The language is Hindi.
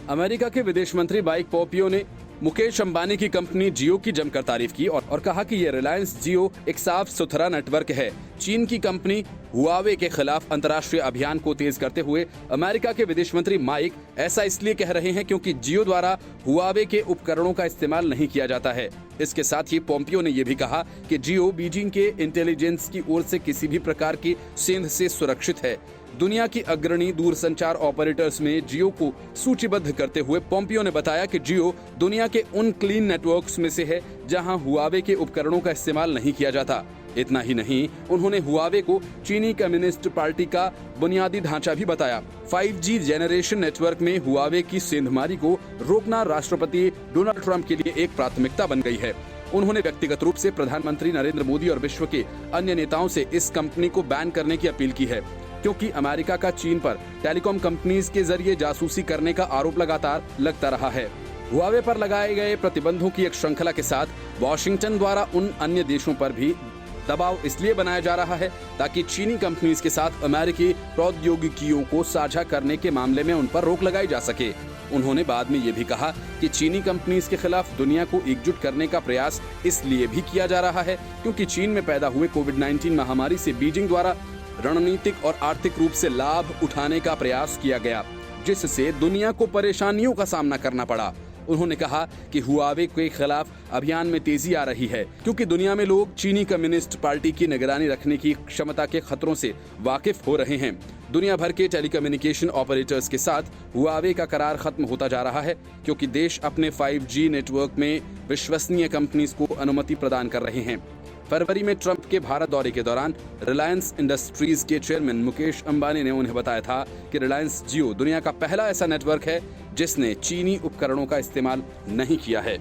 अमेरिका के विदेश मंत्री माइक पोम्पियो ने मुकेश अंबानी की कंपनी जियो की जमकर तारीफ की और कहा कि ये रिलायंस जियो एक साफ सुथरा नेटवर्क है। चीन की कंपनी हुआवे के खिलाफ अंतर्राष्ट्रीय अभियान को तेज करते हुए अमेरिका के विदेश मंत्री माइक ऐसा इसलिए कह रहे हैं क्योंकि जियो द्वारा हुआवे के उपकरणों का इस्तेमाल नहीं किया जाता है। इसके साथ ही पोम्पियो ने यह भी कहा कि जियो बीजिंग के इंटेलिजेंस की ओर से किसी भी प्रकार की सेंध से सुरक्षित है। दुनिया की अग्रणी दूरसंचार ऑपरेटर्स में जियो को सूचीबद्ध करते हुए पोम्पियो ने बताया कि जियो दुनिया के उन क्लीन नेटवर्क्स में से है जहां हुआवे के उपकरणों का इस्तेमाल नहीं किया जाता। इतना ही नहीं, उन्होंने हुआवे को चीनी कम्युनिस्ट पार्टी का बुनियादी ढांचा भी बताया। 5G जेनरेशन नेटवर्क में हुआवे की सेंधमारी को रोकना राष्ट्रपति डोनाल्ड ट्रंप के लिए एक प्राथमिकता बन गई है। उन्होंने व्यक्तिगत रूप से प्रधानमंत्री नरेंद्र मोदी और विश्व के अन्य नेताओं से इस कंपनी को बैन करने की अपील की है, क्योंकि अमेरिका का चीन पर टेलीकॉम कंपनीज के जरिए जासूसी करने का आरोप लगातार लगता रहा है। हुआवे पर लगाए गए प्रतिबंधों की एक श्रृंखला के साथ वॉशिंगटन द्वारा उन अन्य देशों पर भी दबाव इसलिए बनाया जा रहा है ताकि चीनी कंपनीज के साथ अमेरिकी प्रौद्योगिकियों को साझा करने के मामले में उन पर रोक लगाई जा सके। उन्होंने बाद में ये भी कहा कि चीनी कंपनीज के खिलाफ दुनिया को एकजुट करने का प्रयास इसलिए भी किया जा रहा है क्योंकि चीन में पैदा हुए कोविड-19 महामारी से बीजिंग द्वारा रणनीतिक और आर्थिक रूप से लाभ उठाने का प्रयास किया गया, जिससे दुनिया को परेशानियों का सामना करना पड़ा। उन्होंने कहा कि हुआवे के खिलाफ अभियान में तेजी आ रही है क्योंकि दुनिया में लोग चीनी कम्युनिस्ट पार्टी की निगरानी रखने की क्षमता के खतरों से वाकिफ हो रहे हैं। दुनिया भर के टेलीकम्युनिकेशन ऑपरेटर्स के साथ हुआवे का करार खत्म होता जा रहा है क्योंकि देश अपने 5G नेटवर्क में विश्वसनीय कंपनीज को अनुमति प्रदान कर रहे हैं। फरवरी में ट्रंप के भारत दौरे के दौरान रिलायंस इंडस्ट्रीज के चेयरमैन मुकेश अंबानी ने उन्हें बताया था कि रिलायंस जियो दुनिया का पहला ऐसा नेटवर्क है जिसने चीनी उपकरणों का इस्तेमाल नहीं किया है।